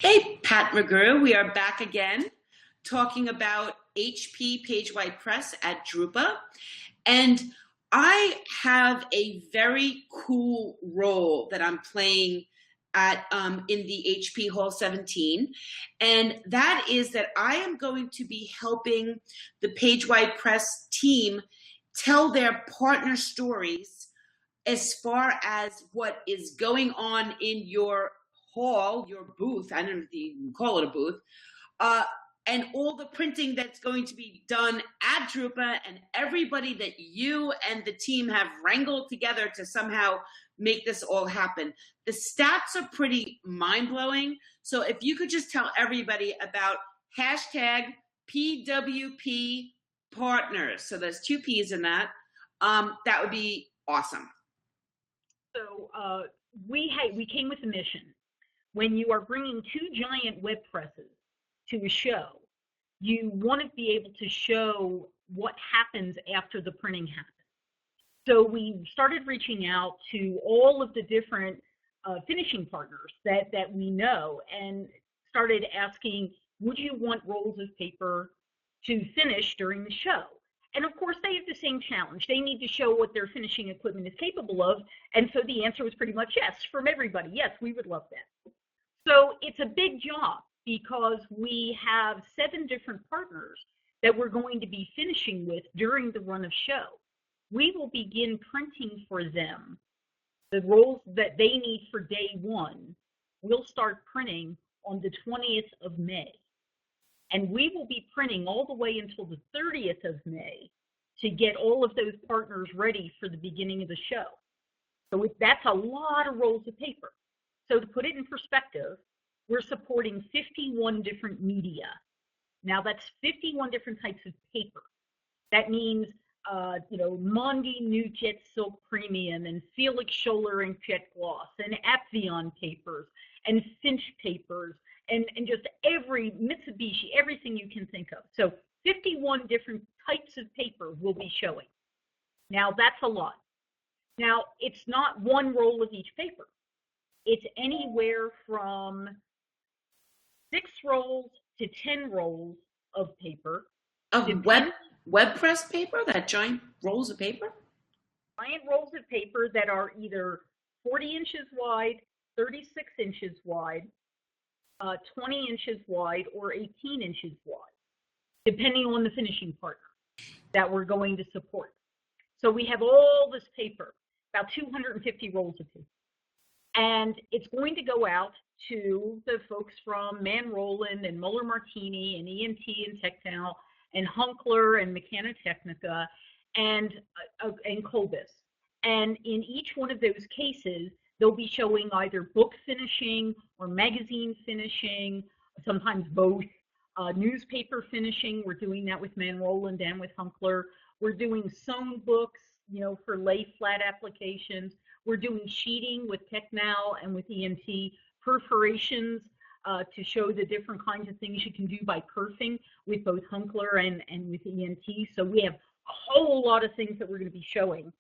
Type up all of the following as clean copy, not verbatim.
Hey, Pat McGrew, we are back again talking about HP PageWide Press at drupa. And I have a very cool role that I'm playing at in the HP Hall 17. And that is that I am going to be helping the PageWide Press team tell their partner stories as far as what is going on in your hall, your booth. I don't know if you can call it a booth, uh, and all the printing that's going to be done at drupa, and everybody that you and the team have wrangled together to somehow make this all happen. The stats are pretty mind-blowing. So if you could just tell everybody about hashtag PWP partners. So there's two P's in that. That would be awesome. So we came with a mission. When you are bringing two giant web presses to a show, you want to be able to show what happens after the printing happens. So we started reaching out to all of the different finishing partners that we know and started asking, would you want rolls of paper to finish during the show? And of course, they have the same challenge. They need to show what their finishing equipment is capable of. And so the answer was pretty much yes from everybody. Yes, we would love that. So it's a big job because we have 7 different partners that we're going to be finishing with during the run of show. We will begin printing for them the rolls that they need for day 1. We'll start printing on the 20th of May. And we will be printing all the way until the 30th of May to get all of those partners ready for the beginning of the show. So that's a lot of rolls of paper. So to put it in perspective, we're supporting 51 different media. Now that's 51 different types of paper. That means, Mondi New Jet Silk Premium and Felix Scholler Inkjet Gloss and Apvion papers and Finch papers and just every Mitsubishi, everything you can think of. So 51 different types of paper will be showing. Now that's a lot. Now it's not one roll of each paper. It's anywhere from 6 rolls to 10 rolls of paper. Of web press paper, that giant rolls of paper? Giant rolls of paper that are either 40 inches wide, 36 inches wide, 20 inches wide, or 18 inches wide, depending on the finishing partner that we're going to support. So we have all this paper, about 250 rolls of paper. And it's going to go out to the folks from Man Roland and Muller Martini and EMT and Technow and Hunkler and Mechanotechnica and Colbus. And in each one of those cases, they'll be showing either book finishing or magazine finishing, sometimes both. Newspaper finishing, we're doing that with Man Roland and with Hunkler. We're doing sewn books, for lay flat applications. We're doing sheeting with Technow and with EMT, perforations to show the different kinds of things you can do by perfing with both Hunkler and with EMT. So we have a whole lot of things that we're going to be showing.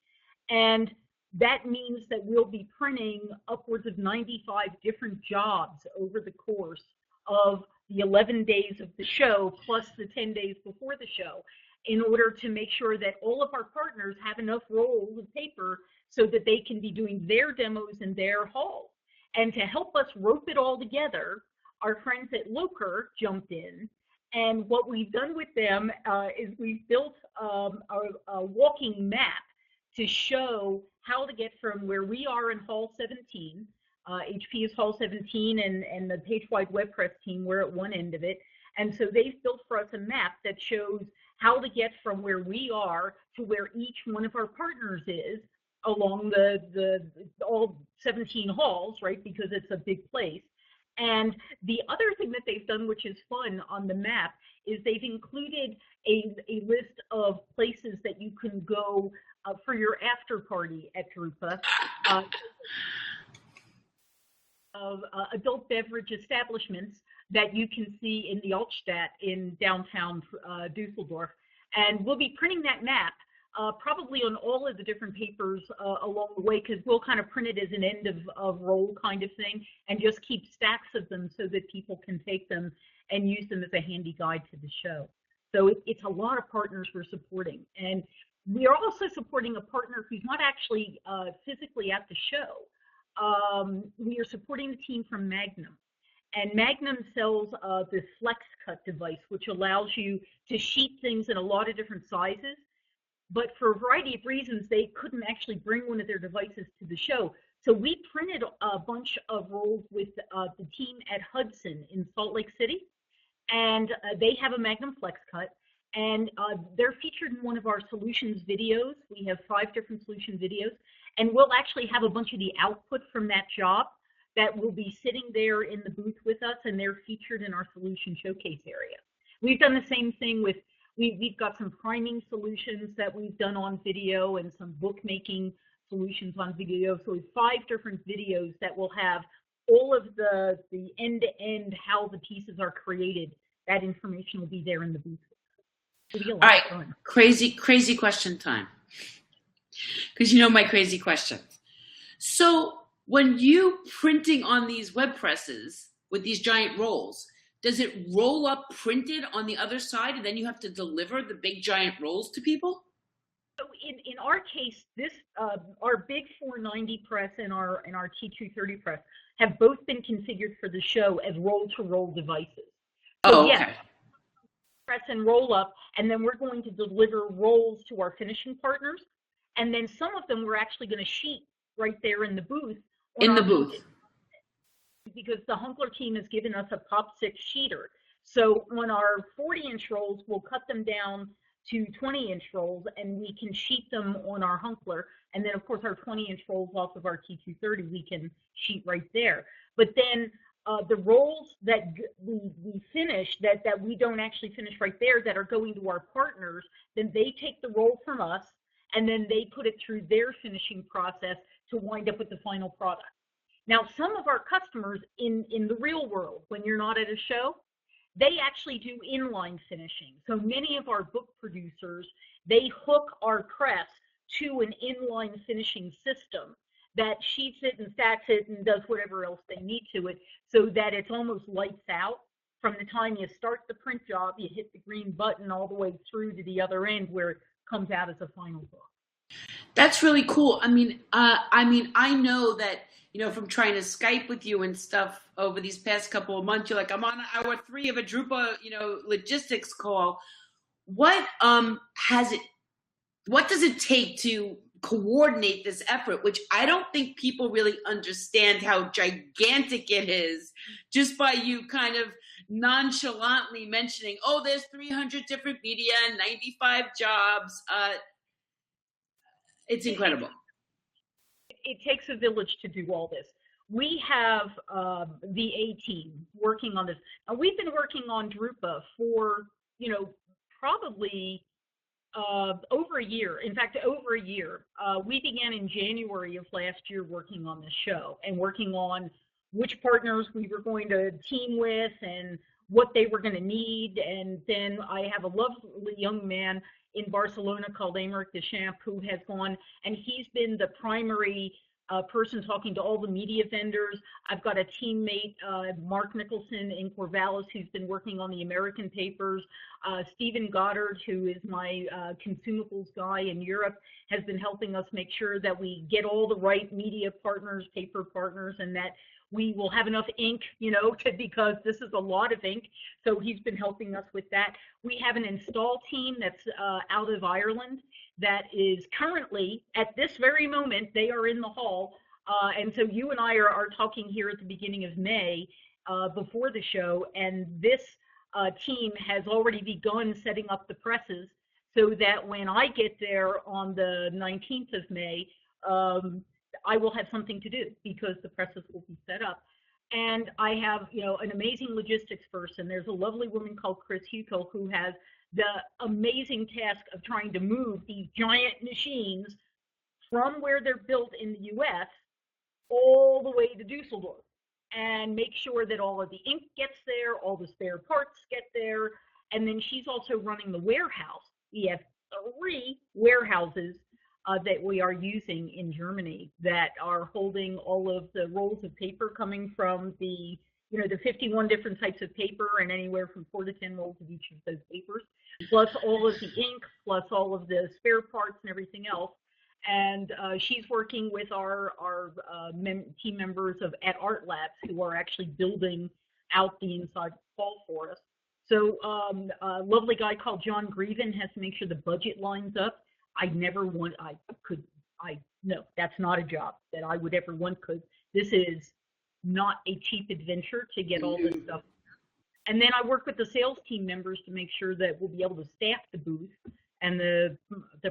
And that means that we'll be printing upwards of 95 different jobs over the course of the 11 days of the show, plus the 10 days before the show, in order to make sure that all of our partners have enough rolls of paper so that they can be doing their demos in their hall. And to help us rope it all together, our friends at Loker jumped in. And what we've done with them is we've built a walking map to show how to get from where we are in Hall 17, HP is Hall 17, and the PageWide Web Press team, we're at one end of it. And so they've built for us a map that shows how to get from where we are to where each one of our partners is along all 17 halls, right, because it's a big place. And the other thing that they've done, which is fun on the map, is they've included a list of places that you can go for your after party at drupa, of adult beverage establishments that you can see in the Altstadt in downtown Dusseldorf. And we'll be printing that map probably on all of the different papers along the way, because we'll kind of print it as an end of roll kind of thing and just keep stacks of them so that people can take them and use them as a handy guide to the show. So it's a lot of partners we're supporting. And we are also supporting a partner who's not actually physically at the show. We are supporting the team from Magnum. And Magnum sells this Flex Cut device, which allows you to sheet things in a lot of different sizes. But for a variety of reasons, they couldn't actually bring one of their devices to the show. So we printed a bunch of rolls with the team at Hudson in Salt Lake City. And they have a Magnum Flex Cut. And they're featured in one of our solutions videos. We have 5 different solution videos. And we'll actually have a bunch of the output from that job that will be sitting there in the booth with us, and they're featured in our solution showcase area. We've done the same thing with, we've got some priming solutions that we've done on video and some bookmaking solutions on video. So we have 5 different videos that will have all of the end-to-end how the pieces are created. That information will be there in the booth. All right, crazy question time. Because you know my crazy questions. So when you printing on these web presses with these giant rolls, does it roll up printed on the other side and then you have to deliver the big giant rolls to people? So in our case, this our big 490 press and our T230 press have both been configured for the show as roll-to-roll devices. So okay. Yes, press and roll up, and then we're going to deliver rolls to our finishing partners, and then some of them we're actually going to sheet right there in the booth. In the booth. Because the Hunkler team has given us a Pop 6 sheeter. So on our 40-inch rolls, we'll cut them down to 20-inch rolls, and we can sheet them on our Hunkler. And then, of course, our 20-inch rolls off of our T230, we can sheet right there. But then the rolls that we finish, that we don't actually finish right there, that are going to our partners, then they take the roll from us, and then they put it through their finishing process to wind up with the final product. Now, some of our customers in the real world, when you're not at a show, they actually do inline finishing. So many of our book producers, they hook our press to an inline finishing system that sheets it and stacks it and does whatever else they need to it, so that it's almost lights out. From the time you start the print job, you hit the green button all the way through to the other end where it comes out as a final book. That's really cool. I mean, I know that, you know, from trying to Skype with you and stuff over these past couple of months, you're like, I'm on hour 3 of a drupa, you know, logistics call. What does it take to coordinate this effort, which I don't think people really understand how gigantic it is, just by you kind of nonchalantly mentioning, oh, there's 300 different media and 95 jobs. It's incredible. It takes a village to do all this. We have the A team working on this. Now, we've been working on drupa for, you know, probably over a year. In fact, over a year. We began in January of last year working on this show and working on which partners we were going to team with and what they were going to need. And then I have a lovely young man in Barcelona called Aymeric Deschamps, who has gone, and he's been the primary person talking to all the media vendors. I've got a teammate, Mark Nicholson in Corvallis, who's been working on the American papers. Stephen Goddard, who is my consumables guy in Europe, has been helping us make sure that we get all the right media partners, paper partners, and that we will have enough ink, you know, because this is a lot of ink. So he's been helping us with that. We have an install team that's out of Ireland that is currently, at this very moment, they are in the hall. And so you and I are talking here at the beginning of May before the show. And this team has already begun setting up the presses so that when I get there on the 19th of May, I will have something to do because the presses will be set up. And I have, you know, an amazing logistics person. There's a lovely woman called Chris Hutel who has the amazing task of trying to move these giant machines from where they're built in the US all the way to Dusseldorf and make sure that all of the ink gets there, all the spare parts get there. And then she's also running the warehouse. We have 3 warehouses that we are using in Germany that are holding all of the rolls of paper coming from the 51 different types of paper and anywhere from 4 to 10 rolls of each of those papers, plus all of the ink, plus all of the spare parts and everything else. And she's working with our team members at Art Labs who are actually building out the inside wall for us. So a lovely guy called John Greven has to make sure the budget lines up. No, that's not a job that I would ever want, because this is not a cheap adventure to get all this stuff. And then I work with the sales team members to make sure that we'll be able to staff the booth and the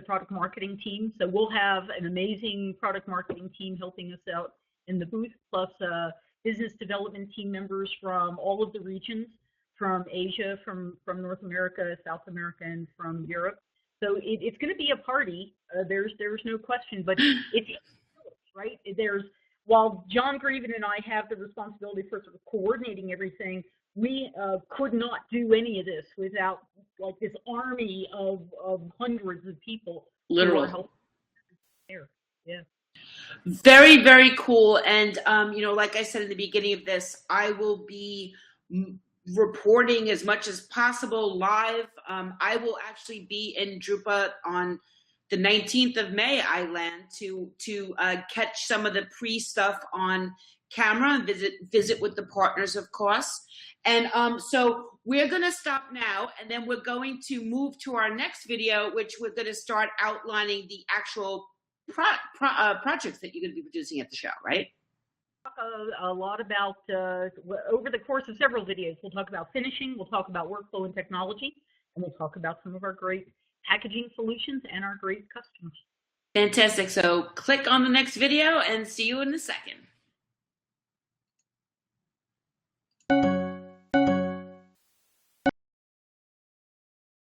product marketing team. So we'll have an amazing product marketing team helping us out in the booth, plus business development team members from all of the regions, from Asia, from North America, South America, and from Europe. So it's going to be a party. There's no question, but it's right. While John Greven and I have the responsibility for sort of coordinating everything, we could not do any of this without like this army of hundreds of people. Literally. There. Yeah. Very, very cool. And, like I said in the beginning of this, I will be reporting as much as possible live. I will actually be in drupa on the 19th of May. I land to catch some of the pre-stuff on camera and visit with the partners, of course. And so we're going to stop now, and then we're going to move to our next video, which we're going to start outlining the actual projects that you're going to be producing at the show, right? A lot about, over the course of several videos, we'll talk about finishing, we'll talk about workflow and technology, and we'll talk about some of our great packaging solutions and our great customers. Fantastic. So click on the next video and see you in a second.